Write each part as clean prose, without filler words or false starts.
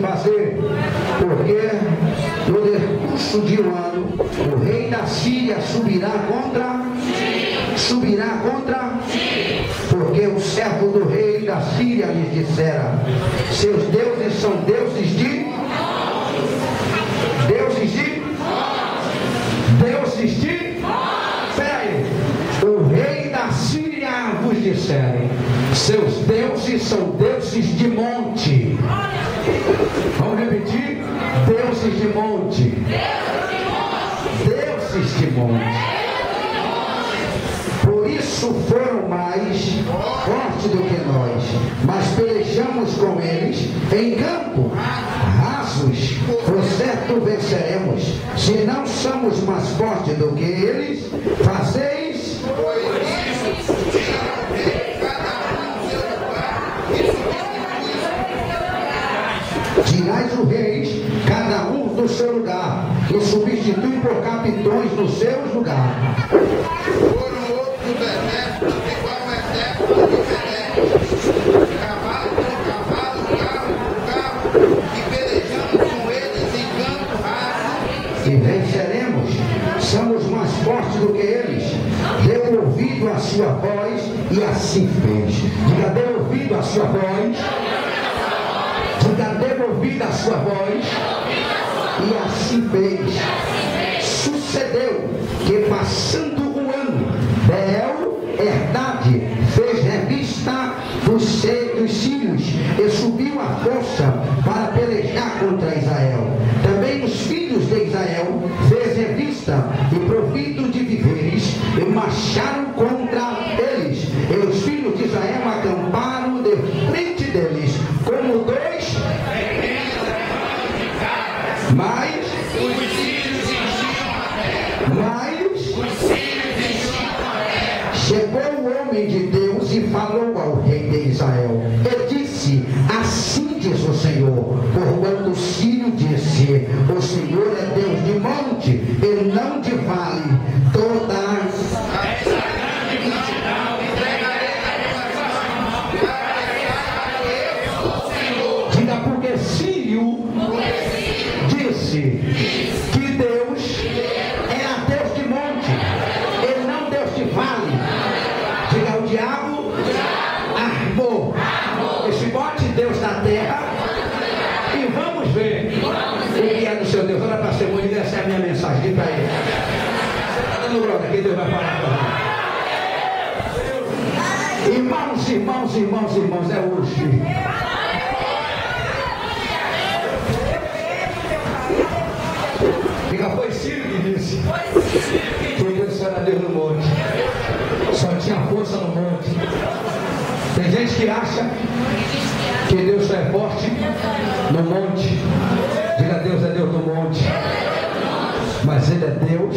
fazer, porque no decurso de um ano o rei da Síria subirá contra, porque o servo do rei da Síria lhes dissera: seus deuses são deuses de peraí, o rei da Síria vos disserem: seus deuses são deuses de monte. Vamos repetir: deuses de monte. Deuses de monte. Por isso foram mais fortes do que nós, mas pelejamos com eles em campo rasos. Por certo venceremos, se não somos mais fortes do que eles. Fazeis tirais os reis, cada um do seu lugar, e substitui por capitões nos seus lugares. Foram outros exércitos, igual o exército diferente, cavalo por cavalo, carro por carro, e pelejamos com eles em campo raso. E venceremos, somos mais fortes do que eles. Deu ouvido a sua voz e assim fez. Diga: deu ouvido a sua voz. Diga: deu ouvido a sua voz e assim fez. Sucedeu que, passando um ano, Beel Herdade fez revista dos sírios e subiu a força para pelejar contra Israel. Também os filhos de Israel fez revista e provido de víveres e marcharam contra eles. E os filhos de Israel acamparam de frente deles como dois, mas chegou o homem de Deus e falou ao rei de Israel e disse: assim diz o Senhor, porquanto o sírio disse: o Senhor é Deus de monte e não de vale. Diga: porque sírio disse que Deus era Deus de monte e não Deus de vale. Diga: o diabo armou esse bote Deus na terra, e vamos ver o que é do seu Deus. Olha para a semana e essa é a minha mensagem. Diga para ele: você está dando glória que Deus vai falar para nós. Irmãos, é hoje. Diga: foi Ciro que disse que Deus era Deus no monte. Só tinha força no monte. Tem gente que acha que Deus só é forte no monte. Diga: Deus é Deus no monte, mas Ele é Deus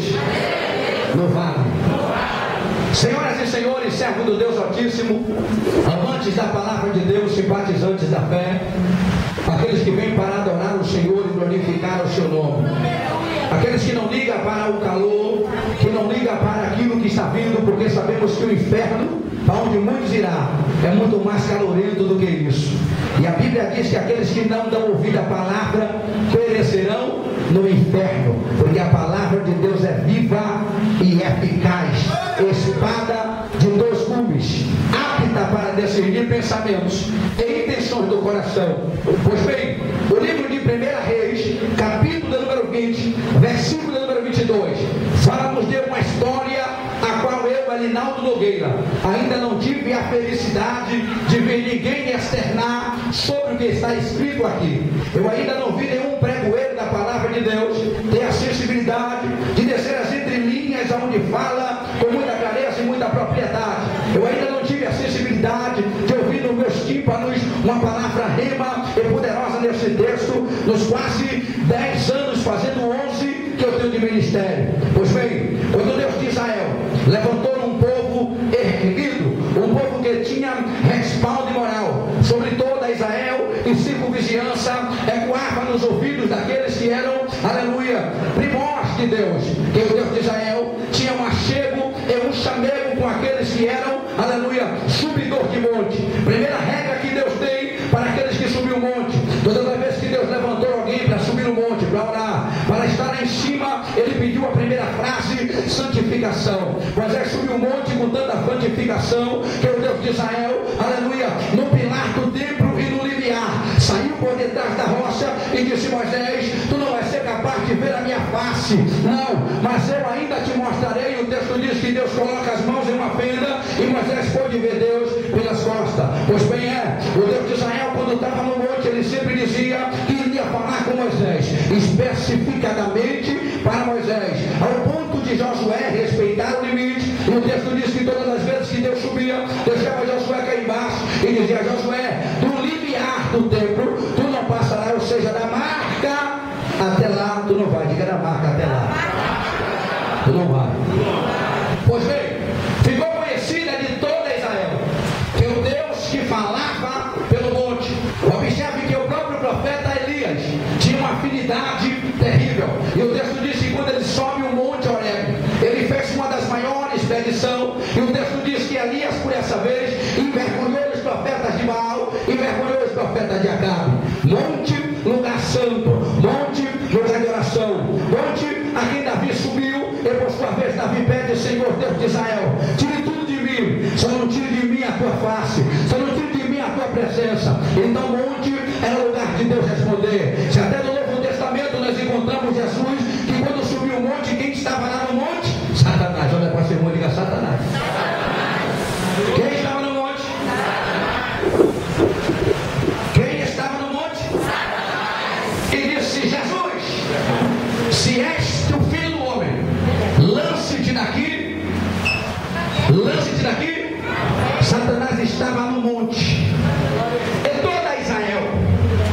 no vale. Senhoras e senhores, servo do Deus Altíssimo, amantes da palavra de Deus, simpatizantes da fé, aqueles que vêm para adorar o Senhor e glorificar o seu nome, aqueles que não ligam para o calor, que não ligam para aquilo que está vindo, porque sabemos que o inferno, para onde muitos irá, é muito mais calorento do que isso. E a Bíblia diz que aqueles que não dão ouvido à palavra perecerão no inferno, porque a palavra de Deus é viva e eficaz, espada de dois gumes, apta para discernir pensamentos e intenções do coração. Pois bem, o livro de 1 Reis, capítulo número 20, versículo número 22, fala-nos de uma história a qual eu, Alinaldo Nogueira, ainda não tive a felicidade de ver ninguém externar sobre o que está escrito aqui. Eu ainda não vi nenhum pregoeiro da palavra de Deus ter a sensibilidade de descer as entrelinhas onde fala com muita clareza e muita propriedade. Eu ainda não tive a sensibilidade de ouvir nos meus tímpanos uma palavra rema e poderosa nesse texto, nos quase 10 anos, fazendo 11 que eu tenho de ministério. Pois bem, quando Deus de Israel levantou um povo erguido, um povo que tinha respaldo e moral sobre toda Israel, e circunvizinhança ecoava nos ouvidos daqueles que eram, aleluia, primórdios de Deus, que o Deus de Israel tinha um achego e um chamego com aqueles que eram, aleluia, subidor de monte. Primeira regra que Deus tem para aqueles que subiu o monte: toda vez que Deus levanta santificação. Moisés subiu o monte com tanta santificação que o Deus de Israel, aleluia, no pilar do templo e no limiar, saiu por detrás da rocha e disse: Moisés, tu não vais ser capaz de ver a minha face, não, mas eu ainda te mostrarei. O texto diz que Deus coloca as mãos em uma fenda e Moisés pôde ver Deus pelas costas. Pois bem, o Deus de Israel, quando estava no monte, ele sempre dizia que iria falar com Moisés, especificadamente para Moisés, ao ponto de Josué respeitar o limite. E o texto diz que todas as vezes que Deus subia, deixava Josué cair embaixo e dizia: Josué, do limiar do templo tu não passarás, ou seja, da marca até lá tu não vai. Diga: da marca até lá tu não vai. Pois bem, ficou conhecida de toda Israel que o Deus que falava pelo monte. Observe que o próprio profeta Elias tinha uma afinidade terrível. E o texto diz que quando ele sobe o monte Horebe, ele fez uma das maiores expedições. E o texto diz que Elias, por essa vez, envergonhou os profetas de Baal, envergonhou os profetas de Acabe. Monte, lugar santo. Monte, lugar de oração. Monte a quem Davi subiu. E por sua vez Davi pede: Senhor Deus de Israel, tire tudo de mim, só não tire de mim a tua face, só não tire de mim a tua presença. Então monte era o lugar de Deus responder. Se até no Novo Testamento nós encontramos Jesus, que quando subiu o monte, quem estava lá no monte? Satanás. Olha para o irmão e diga: Satanás. Quem estava no monte? Quem estava no monte? E disse: Jesus, se és tu filho do homem, lance-te daqui. Lance-te daqui. Satanás estava no monte. E toda Israel,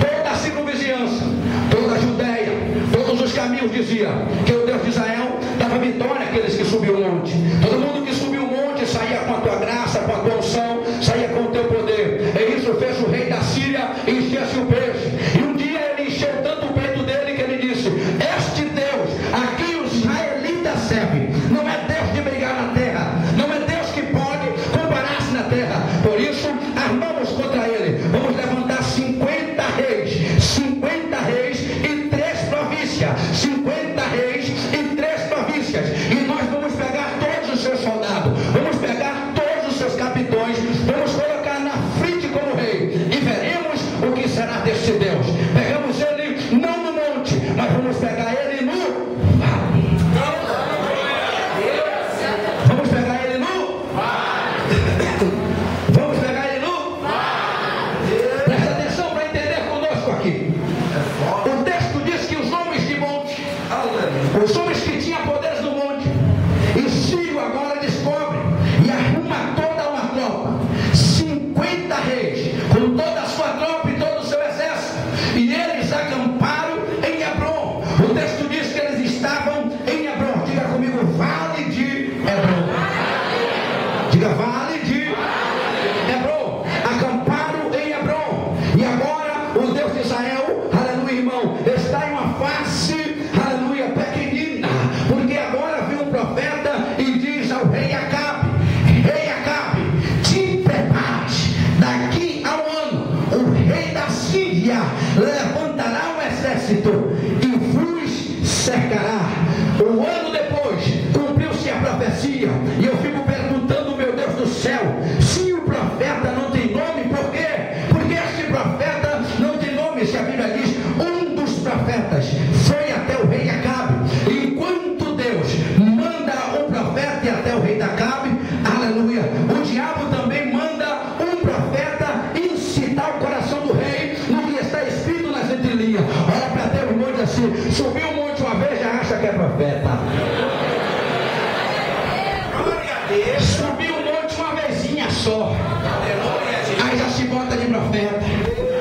toda a circunvizinhança, toda a Judeia, todos os caminhos diziam que o Deus de Israel dava vitória àqueles que subiam o monte. Todo mundo que subiu o monte saía com a tua graça, com a tua unção, saía com o teu poder. E isso fez o rei da Síria encher-se o peito. E um dia ele encheu tanto o peito dele que ele disse: este Deus a quem os israelitas servem não é Deus de brigar na terra, não é Deus que pode comparar-se na terra. Por isso armamos contra ele. Vamos levantar 50 reis e 3 províncias. 50 reis e 3 províncias. E nós vamos pegar todos os seus soldados, vamos pegar todos os seus capitões, vamos colocar na frente como rei, e veremos o que será deste Deus. Pegamos ele não no monte, mas vamos pegar ele no vale. Vamos pegar ele no vale. Vamos pegar ele no vale. Presta atenção para entender conosco aqui. O texto diz que os homens de monte, os homens que tinham poderes no monte, e Ciro agora descobre e arruma toda uma tropa, 50 reis, com toda a sua tropa e todo o seu exército, e eles acamparam em Hebron. O texto diz que eles estavam em Hebron. Diga comigo: vale de Hebron. Diga: vale de Hebron. Acamparam em Hebron. E agora o Deus de Israel, aleluia, irmão, está em uma face, aleluia, pequenina, porque agora vem um profeta e diz ao rei Acabe: rei Acabe, te prepares, daqui a um ano o rei da Síria levantará um exército e vos cercará. Um ano depois cumpriu-se a profecia. E eu fico perguntando, meu Deus do céu, se o profeta não tem nome, por quê? Porque este profeta não tem nome. Se a Bíblia diz, um dos profetas foi até o rei Acabe. E enquanto Deus manda um profeta e até o rei de Acabe, aleluia, o diabo também manda um profeta incitar o coração do rei no que está escrito nas entrelinhas. Olha para Deus, irmão, e diz assim: subiu o monte uma vez, já acha que é profeta. Subiu o monte uma vezinha só, aí já se bota de profeta,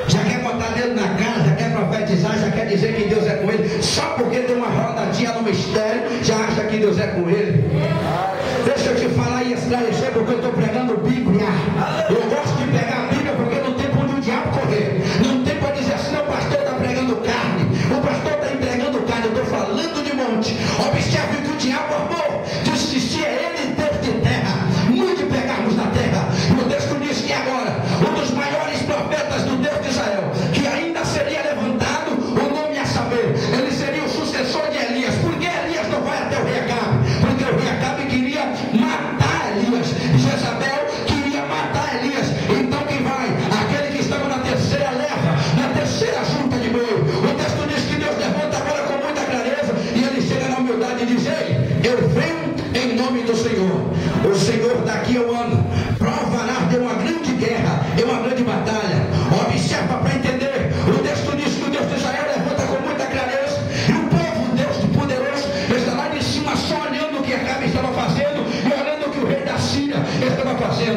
já quer botar dedo na cara, já quer profetizar, já quer dizer que Deus é com ele, só porque deu uma rodadinha no mistério, já acha que Deus é com ele. Deixa eu te falar e esclarecer, porque eu estou pregando Bíblia. Eu gosto de pegar a Bíblia porque não tem para onde o diabo correr, não tem para dizer assim: não, o pastor está pregando carne, o pastor está entregando carne. Eu estou falando de monte. Observe que o diabo amou, disse: se é ele Deus de terra, muito pegarmos na terra. E o texto diz que agora um dos maiores profetas do Deus de Israel, que ainda seria levantado, o nome a saber, ele seria o sucessor de Elias. Por que Elias não vai até o rei Acabe? Porque o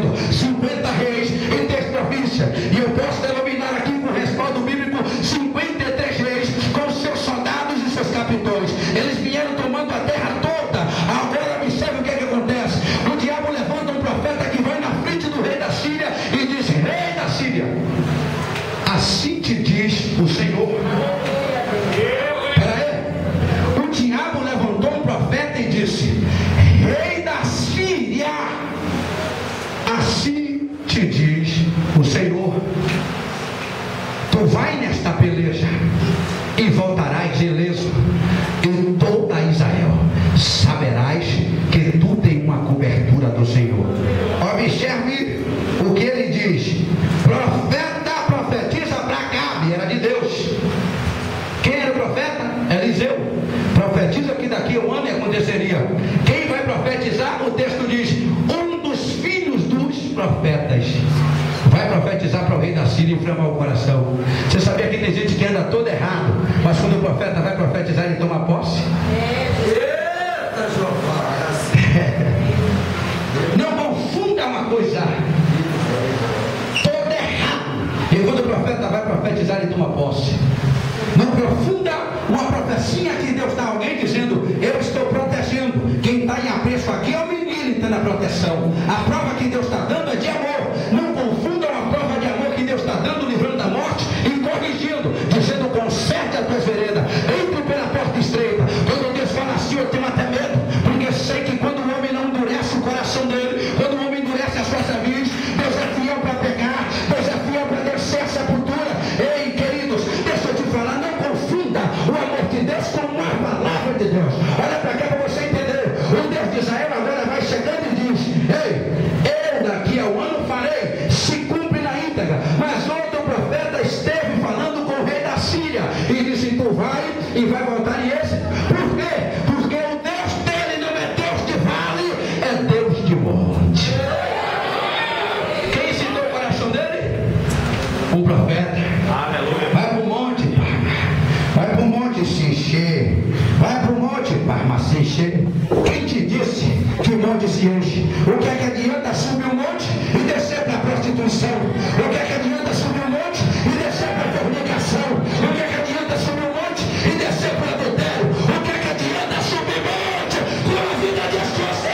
dizendo 50 reis em 10 províncias. E eu posso denominar aqui com respaldo bíblico 53 reis com seus soldados e seus capitões. Eles vieram tomando a terra toda. Agora observe o que é que acontece. O diabo levanta um profeta que vai na frente do rei da Síria e diz: rei da Síria, assim te diz o Senhor. O diabo levantou um profeta e disse: rei da Síria, assim te diz o Senhor. Tu vai nesta peleja e voltarás ileso, e toda Israel saberás que tu tem uma cobertura do Senhor. Observe o que ele diz. Profeta profetiza para Acabe, era de Deus. Quem era o profeta? Eliseu. Profetiza que daqui a um ano aconteceria. Quem vai profetizar? O texto diz: um dos filhos dos profetas vai profetizar para o rei da Síria e inflamar o coração. Você sabia que tem gente que anda todo errado, mas quando o profeta vai profetizar, ele toma posse? Eita, não confunda uma coisa todo errado e quando o profeta vai profetizar, ele toma posse. Não confunda uma profecia que Deus dá a alguém dizendo: eu estou protegendo. Quem está em apreço aqui é o menino que está na proteção. A prova que Deus está dando é de amor. Não confunda uma prova de amor que Deus está dando, livrando da morte e corrigindo, dizendo: conserte as tuas veredas, entre pela porta estreita. Quando Deus fala assim, eu tenho até medo, porque sei que quando o homem não endurece o coração dele, quando o homem endurece as suas vis, Deus é fiel para pegar, Deus é fiel para descer a sepultura. Ei, queridos, deixa eu te falar, não confunda o amor de Deus com uma palavra de Deus. Olha para cá para você entender. O Deus de Israel agora vai chegando e diz: ei, eu daqui a um ano farei, se cumpre na íntegra. Mas outro profeta esteve falando com o rei da Síria e disse: tu vai e vai voltar e esse. Por quê? Porque o Deus dele não é Deus de vale, é Deus de monte. Quem ensinou o coração dele? Um profeta. Vai para o monte, vai para o monte se encher. Vai para o monte, Parma, se encher. Quem te disse que o monte se enche? O que é que adianta subir o monte e descer para a prostituição? O que é que adianta subir o monte e descer para a fornicação? O que é que adianta subir o monte e descer para o adultério? O que é que adianta subir o monte com a vida desconcertada?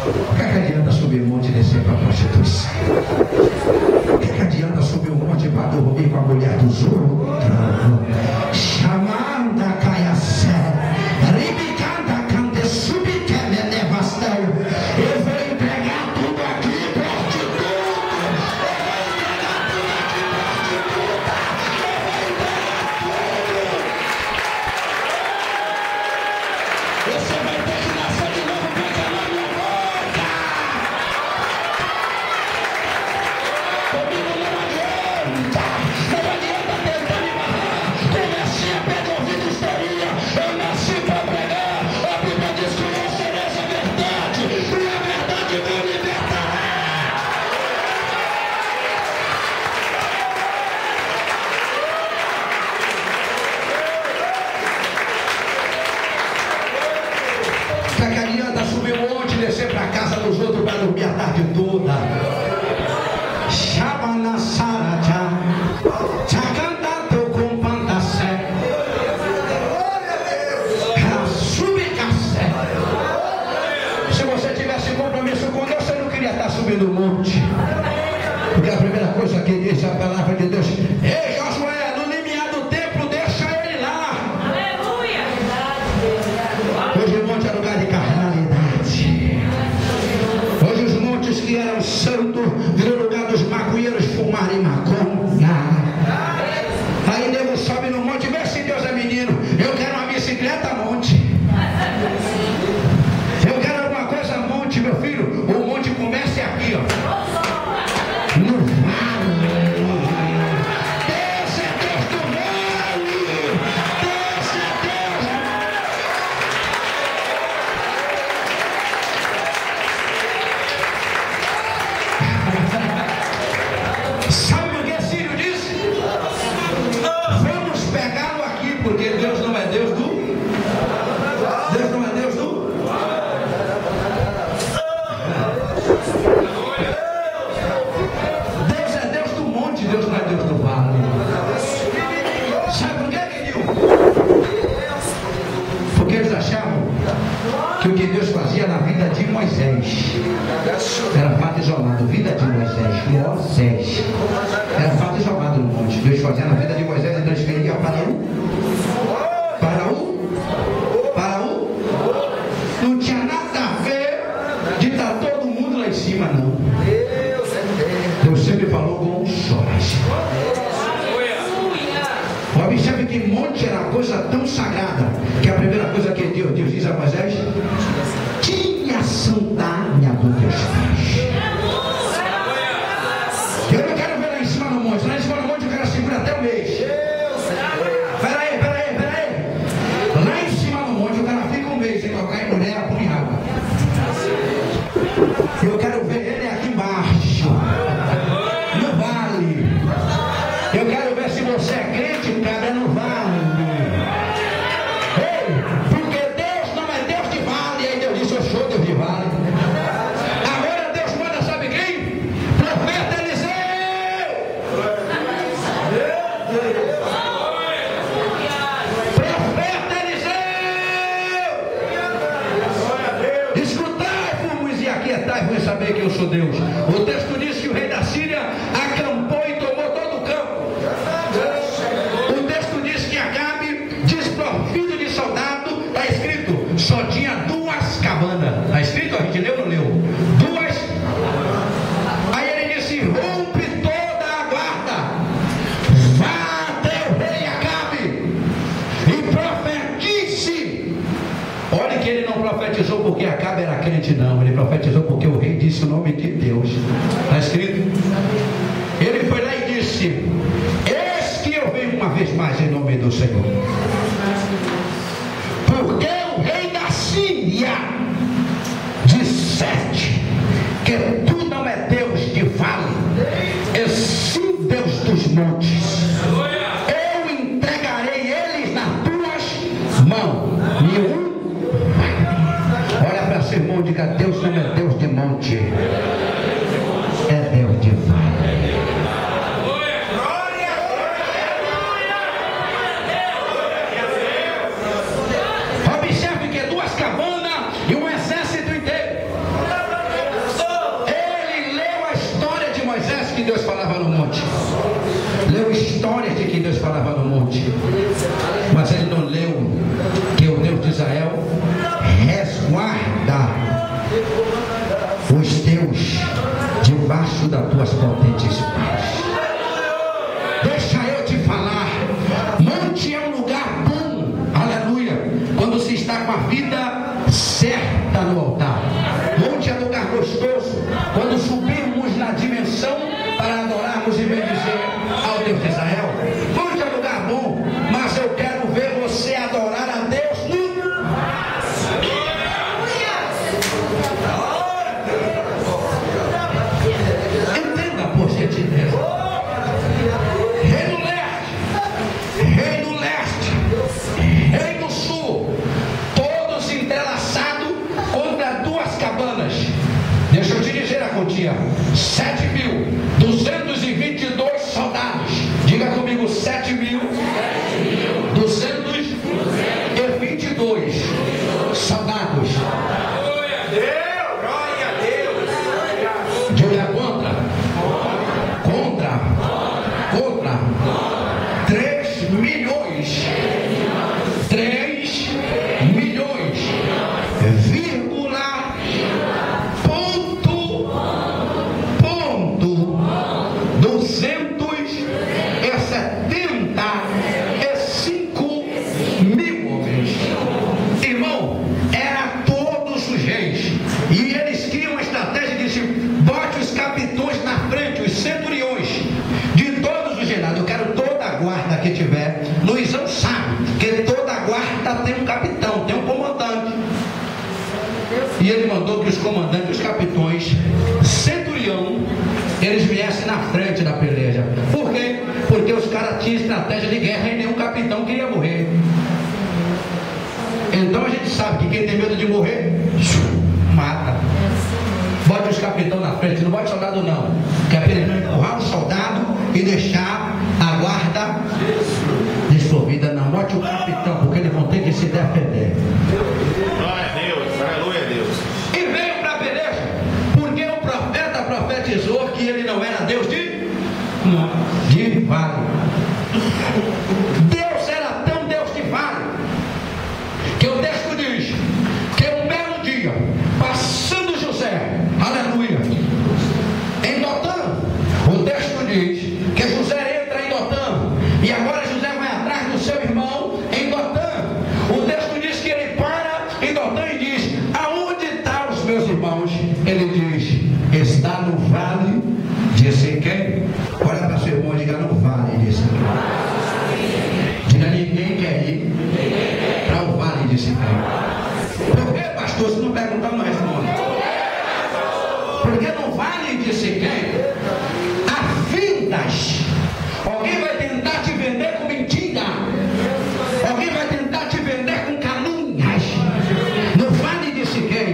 O que é que adianta subir o monte e descer para a prostituição? O que é que adianta subir o monte para dormir com a mulher dos outros? Chamanda caiaçé, ribicanda cante, subite me devastão. Eu vou entregar tudo aqui, prostituta. Eu vou entregar tudo aqui, prostituta. Eu vou entregar tudo. Você vai ter que nascer de novo para calar minha boca. pegá-lo aqui, porque Deus não é Deus do... Deus não é Deus do... Deus é Deus do monte, Deus não é Deus do vale. Sabe por quê, querido? Porque eles achavam que o que Deus fazia na vida de Moisés era fato isolado. Vida de Moisés, Moisés era fato isolado no monte. Deus fazia na vida de Moisés e transferia para não tinha nada a ver de estar todo mundo lá em cima, não. Deus sempre falou com sós. Observe que monte era coisa tão sagrada que a primeira coisa que Deus diz a Moisés: tinha sandália dos teus pés. Eu não quero ver lá em cima no monte. Lá em cima no monte eu quero segurar até o mês. Peraí. Lá em cima no monte o cara fica um mês sem tocar em mulher, põe água. Eu quero ver ele aqui embaixo, no vale. Eu quero ver se você é crente, cara, no vale. Ei, porque Deus não é Deus de vale. Aí Deus disse: eu sou Deus de vale. Agora Deus manda, sabe quem? Profeta Eliseu. Profeta Eliseu. Escutai, fomos e aquietai, vamos saber que eu sou Deus. O texto diz que o rei da Síria acampou e tomou todo o campo. O texto diz que Acabe, desprovido de soldado, está escrito, só tinha 2 cabanas. Está escrito, a gente leu ou não leu? 2. Aí ele disse: rompe toda a guarda, vá até o rei Acabe e profetize. Olha que ele não profetizou porque Acabe era crente, não. Ele profetizou porque o rei disse o nome de Deus. Está escrito. Ele foi lá e disse: eis que eu venho uma vez mais em nome do Senhor. Porque o rei da Síria disseste que tu não é Deus de vale, e sim Deus dos montes. Eu entregarei eles nas tuas mãos. Olha para seu irmão e diga: Deus não é Deus de monte, é Deus de vale. Observe que 2 cabanas e um exército inteiro. Ele leu a história de Moisés que Deus falava no monte. Leu histórias de que Deus falava no monte. Mas ele não leu que o Deus de Israel resguarda os teus debaixo das tuas potentes mãos. Deixa eu te falar, monte é um lugar bom, aleluia, quando se está com a vida certa no altar. Monte é lugar gostoso quando subirmos na dimensão para adorarmos e bendizer ao Deus de Israel. Monte é lugar bom, mas eu quero ver você adorar a Deus no... Entenda, por gentileza. Rei do leste, rei do sul, todos entrelaçados contra 2 cabanas. Deixa eu te dizer a quantia: 7.222 soldados. Diga comigo: 7.222 soldados. Glória a Deus. Diga contra 3 milhões, vírgula, ponto, 275 mil homens. Irmão, era todos os reis. E eles criam uma estratégia de bote os capitões na frente, os centuriões de todos os reinados. Eu quero toda a guarda que tiver. Luizão sabe que toda a guarda tem um capitão, tem um comandante. E ele mandou que os comandantes, os capitões, centurião, eles viessem na frente da peleja. Por quê? Porque os caras tinham estratégia de guerra e nenhum capitão capitão queria morrer. Então a gente sabe que quem tem medo de morrer, mata. Bote os capitães na frente, não bote soldado não. Que é para ele não empurrar o soldado e deixar a guarda desprovida. Não, bote o capitão, porque eles vão ter que se defender. Glória a Deus, aleluia a Deus. E veio para a peleja, porque o profeta profetizou que ele não era Deus de vale. Deus era tão Deus de vale, que o texto diz que um belo dia, passando José, aleluia, em Dotã, o texto diz que José entra em Dotã, e agora José vai atrás do seu irmão em Dotã. O texto diz que ele para em Dotã e diz: aonde estão os meus irmãos? Ele diz: está no vale de Siquém. Olha para seu irmão e diga: no vale de Siquém. Diga: ninguém quer ir para o vale de Siquém. Por que, pastor? Se não perguntar, não responde. Porque no vale de Siquém há fintas. Alguém vai tentar te vender com mentira. Alguém vai tentar te vender com calúnias. No vale de Siquém,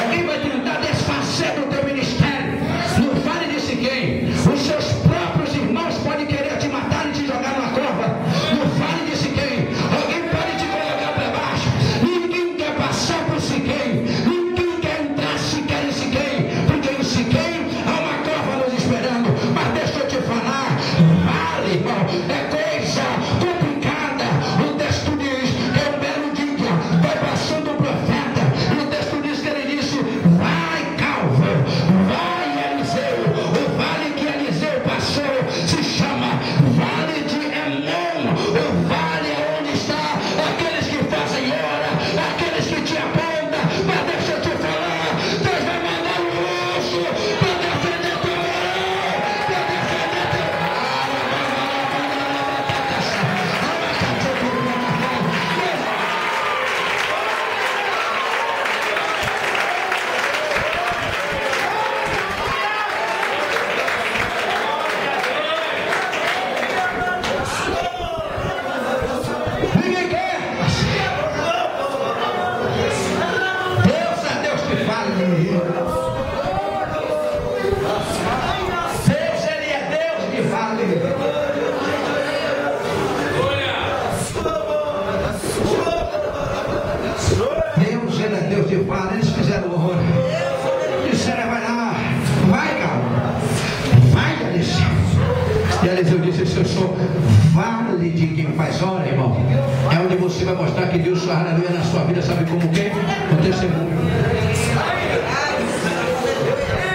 alguém vai tentar desfazer do teu ministério. No vale de Siquém, os seus próprios irmãos podem querer te matar e te jogar numa cova. No vale de Siquém, alguém pode te colocar para baixo. Ninguém quer passar por Siquém. Ninguém quer entrar sequer em Siquém, porque em Siquém há uma cova nos esperando. Mas deixa eu te falar, vale, irmão, é coisa complicada. O texto diz que um belo dia vai passando um profeta, e o texto diz que ele disse: vai, Calvo, vai, Eliseu. O vale que Eliseu passou se chama Vale de Emon. O vale é onde está aqueles que fazem hora, aqueles que te apontam. Mas deixa eu te falar, Deus vai mandar um urso para defender teu irmão, para defender teu ninguém quer. Deus é Deus que fala. Deus, ele é Deus que fala. Deus, ele é Deus que fala. Eles fizeram o horror. Disseram: vai lá, vai, calma, vai, Eliseu. E Eliseu disse: se eu sou vale de quem faz hora, irmão, é onde você vai mostrar que Deus, aleluia, na sua vida, sabe como que? No testemunho.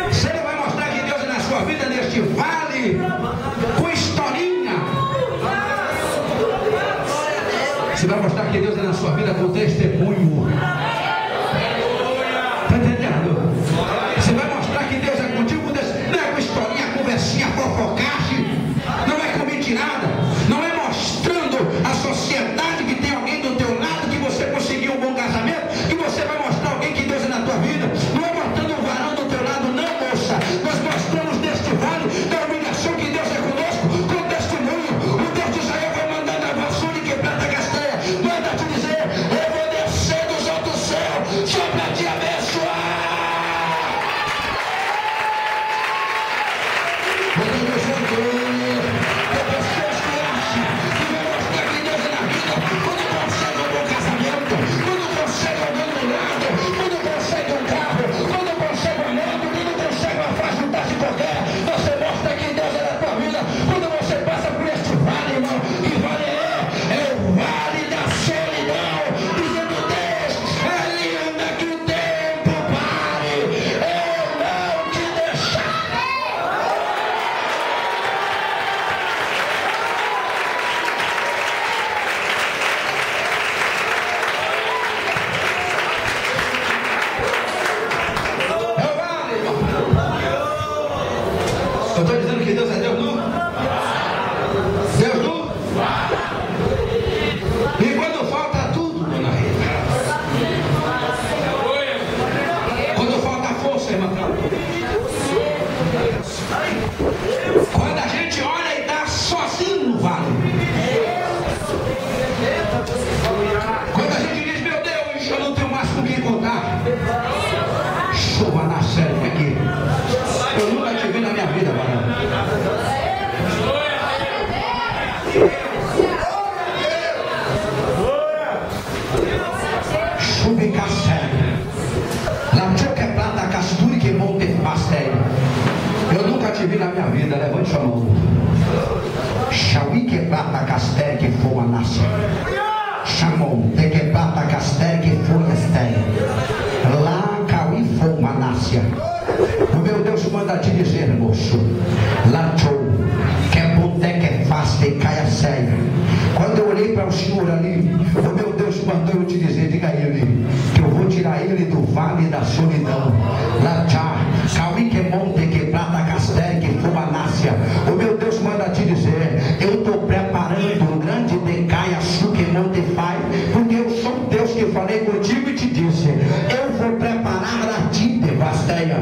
Você vai mostrar que Deus é na sua vida neste vale com historinha. Você vai mostrar que Deus é na sua vida com testemunho. Está entendendo? Você vai mostrar que Deus é contigo, não é com historinha, conversinha, fofocagem, não é com mentirada, não é mostrando a sociedade que tem alguém do teu lado, que você conseguiu um bom casamento, que você vai mostrar alguém que Deus é na tua vida. Não é mostrando um varão do teu lado, não, moça. Nós mostramos neste vale da humilhação que Deus é conosco, com testemunho. O Deus de Israel vai mandando a vassoura e quebrada a castanha. Manda te dizer: eu vou descer dos altos céus. Subicastério. Latiu que é plata, casturi que monte pastério. Eu nunca te vi na minha vida, levante sua mão. Xauí que plata, castério que foi a nação. Chamou, de que plata, castério que foi estéreo. Lá, cauí foi uma nácia. O meu Deus manda te dizer, moço. Latiu, que é ponte, que é fácil, e cai a sério. Quando eu olhei para o Senhor ali, o meu Deus mandou eu te dizer, diga a ele, que eu vou tirar ele do vale da solidão. Lá, cauí que monte, que prata, castério, que fuma nácia. O meu Deus manda te dizer, eu estou preparando um grande decaia, que monte faz, porque eu sou Deus que falei contigo e te disse, eu vou preparar a ti, devasteia.